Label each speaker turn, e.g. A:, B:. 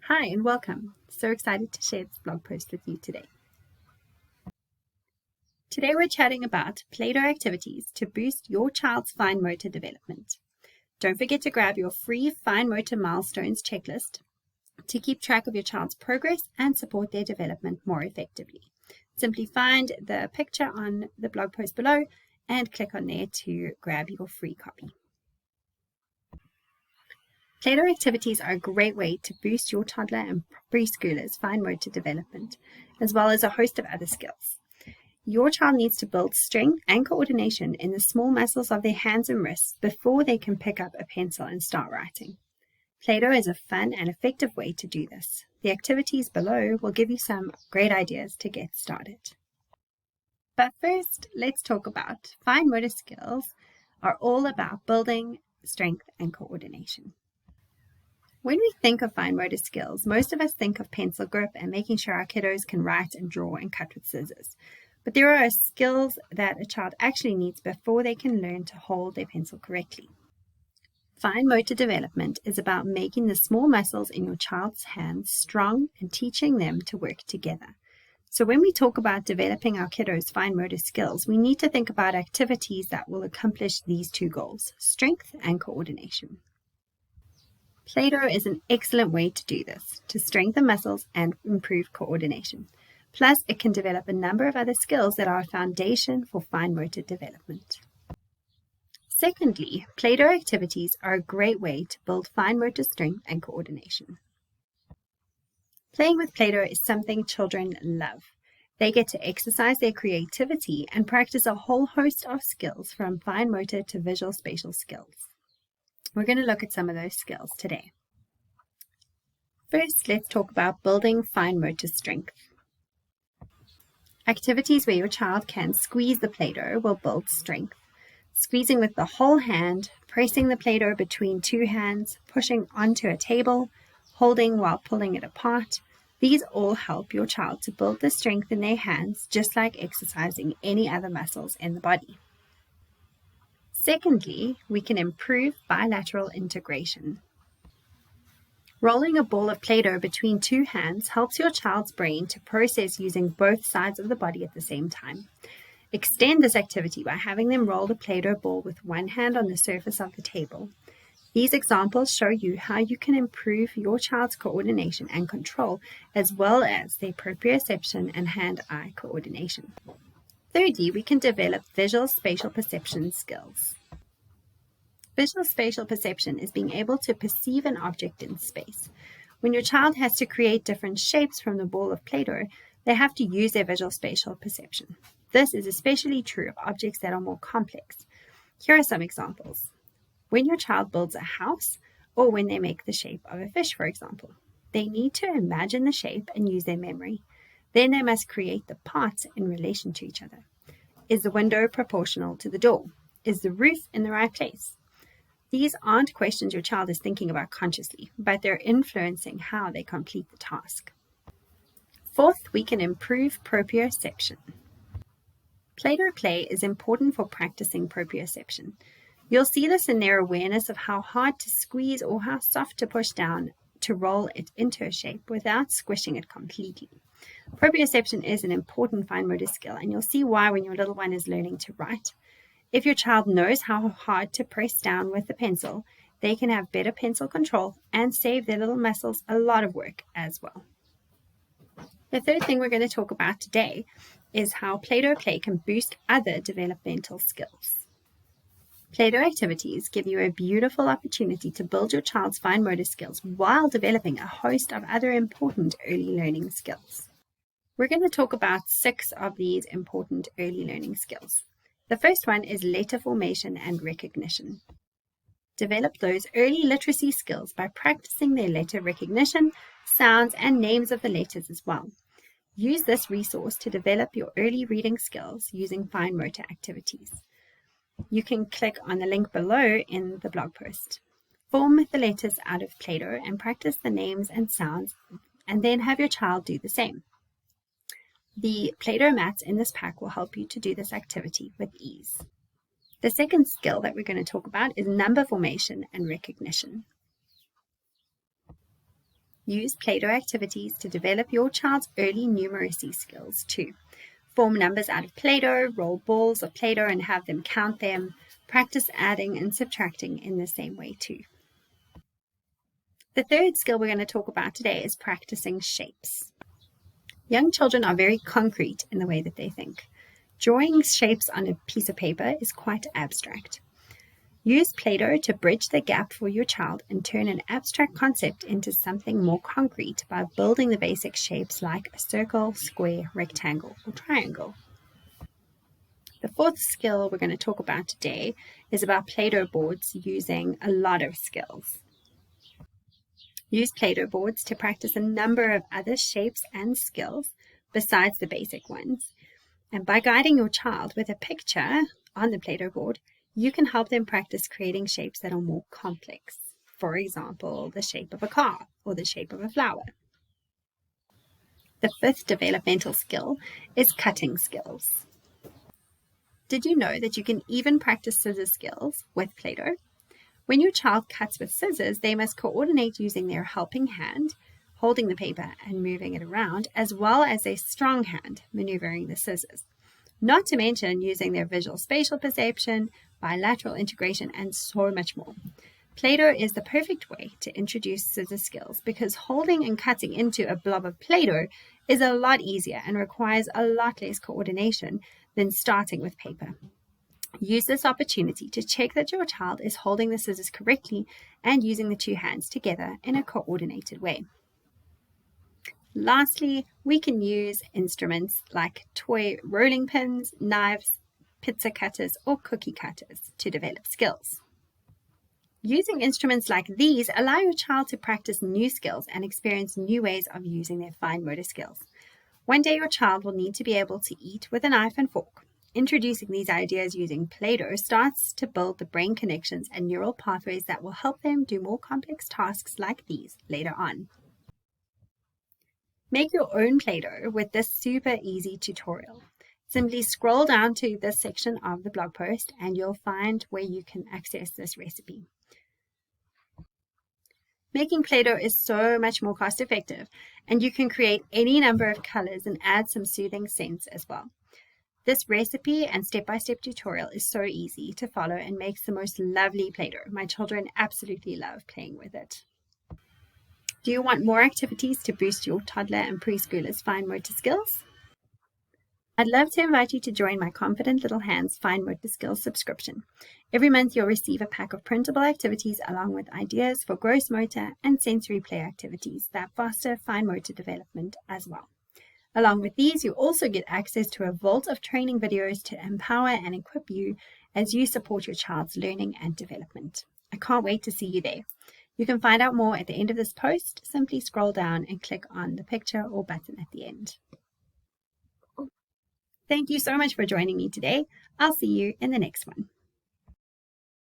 A: Hi and welcome. So excited to share this blog post with you today. Today we're chatting about Playdough activities to boost your child's fine motor development. Don't forget to grab your free fine motor milestones checklist to keep track of your child's progress and support their development more effectively. Simply find the picture on the blog post below and click on there to grab your free copy. Playdough activities are a great way to boost your toddler and preschoolers' fine motor development, as well as a host of other skills. Your child needs to build strength and coordination in the small muscles of their hands and wrists before they can pick up a pencil and start writing. Playdough is a fun and effective way to do this. The activities below will give you some great ideas to get started. But first, let's talk about fine motor skills are all about building strength and coordination. When we think of fine motor skills, most of us think of pencil grip and making sure our kiddos can write and draw and cut with scissors. But there are skills that a child actually needs before they can learn to hold their pencil correctly. Fine motor development is about making the small muscles in your child's hands strong and teaching them to work together. So when we talk about developing our kiddos' fine motor skills, we need to think about activities that will accomplish these two goals, strength and coordination. Playdough is an excellent way to do this, to strengthen muscles and improve coordination. Plus, it can develop a number of other skills that are a foundation for fine motor development. Secondly, Playdough activities are a great way to build fine motor strength and coordination. Playing with Playdough is something children love. They get to exercise their creativity and practice a whole host of skills from fine motor to visual spatial skills. We're going to look at some of those skills today. First, let's talk about building fine motor strength. Activities where your child can squeeze the Playdough will build strength. Squeezing with the whole hand, pressing the Playdough between two hands, pushing onto a table, holding while pulling it apart. These all help your child to build the strength in their hands, just like exercising any other muscles in the body. Secondly, we can improve bilateral integration. Rolling a ball of Playdough between two hands helps your child's brain to process using both sides of the body at the same time. Extend this activity by having them roll the Playdough ball with one hand on the surface of the table. These examples show you how you can improve your child's coordination and control, as well as their proprioception and hand-eye coordination. Thirdly, we can develop visual spatial perception skills. Visual spatial perception is being able to perceive an object in space. When your child has to create different shapes from the ball of Playdough, they have to use their visual spatial perception. This is especially true of objects that are more complex. Here are some examples. When your child builds a house, or when they make the shape of a fish, for example, they need to imagine the shape and use their memory. Then they must create the parts in relation to each other. Is the window proportional to the door? Is the roof in the right place? These aren't questions your child is thinking about consciously, but they're influencing how they complete the task. Fourth, we can improve proprioception. Playdough play is important for practicing proprioception. You'll see this in their awareness of how hard to squeeze or how soft to push down to roll it into a shape without squishing it completely. Proprioception is an important fine motor skill, and you'll see why when your little one is learning to write. If your child knows how hard to press down with the pencil, they can have better pencil control and save their little muscles a lot of work as well. The third thing we're going to talk about today is how Playdough play can boost other developmental skills. Playdough activities give you a beautiful opportunity to build your child's fine motor skills while developing a host of other important early learning skills. We're going to talk about 6 of these important early learning skills. The first one is letter formation and recognition. Develop those early literacy skills by practicing their letter recognition, sounds, and names of the letters as well. Use this resource to develop your early reading skills using fine motor activities. You can click on the link below in the blog post. Form the letters out of Playdough and practice the names and sounds, and then have your child do the same. The Playdough mats in this pack will help you to do this activity with ease. The second skill that we're going to talk about is number formation and recognition. Use Playdough Activities to develop your child's early numeracy skills too. Form numbers out of Play-Doh, roll balls of Play-Doh and have them count them. Practice adding and subtracting in the same way too. The third skill we're going to talk about today is practicing shapes. Young children are very concrete in the way that they think. Drawing shapes on a piece of paper is quite abstract. Use Play-Doh to bridge the gap for your child and turn an abstract concept into something more concrete by building the basic shapes like a circle, square, rectangle, or triangle. The fourth skill we're going to talk about today is about Play-Doh boards using a lot of skills. Use Play-Doh boards to practice a number of other shapes and skills besides the basic ones. And by guiding your child with a picture on the Play-Doh board, you can help them practice creating shapes that are more complex. For example, the shape of a car or the shape of a flower. The fifth developmental skill is cutting skills. Did you know that you can even practice scissors skills with Play-Doh? When your child cuts with scissors, they must coordinate using their helping hand, holding the paper and moving it around, as well as a strong hand maneuvering the scissors. Not to mention using their visual spatial perception, bilateral integration, and so much more. Play-Doh is the perfect way to introduce scissors skills because holding and cutting into a blob of Play-Doh is a lot easier and requires a lot less coordination than starting with paper. Use this opportunity to check that your child is holding the scissors correctly and using the two hands together in a coordinated way. Lastly, we can use instruments like toy rolling pins, knives, pizza cutters, or cookie cutters to develop skills. Using instruments like these allow your child to practice new skills and experience new ways of using their fine motor skills. One day your child will need to be able to eat with a knife and fork. Introducing these ideas using Play-Doh starts to build the brain connections and neural pathways that will help them do more complex tasks like these later on. Make your own Play-Doh with this super easy tutorial. Simply scroll down to this section of the blog post and you'll find where you can access this recipe. Making Play-Doh is so much more cost effective, and you can create any number of colors and add some soothing scents as well. This recipe and step-by-step tutorial is so easy to follow and makes the most lovely Play-Doh. My children absolutely love playing with it. Do you want more activities to boost your toddler and preschooler's fine motor skills? I'd love to invite you to join my Confident Little Hands Fine Motor Skills subscription. Every month you'll receive a pack of printable activities along with ideas for gross motor and sensory play activities that foster fine motor development as well. Along with these, you also get access to a vault of training videos to empower and equip you as you support your child's learning and development. I can't wait to see you there. You can find out more at the end of this post. Simply scroll down and click on the picture or button at the end. Thank you so much for joining me today. I'll see you in the next one.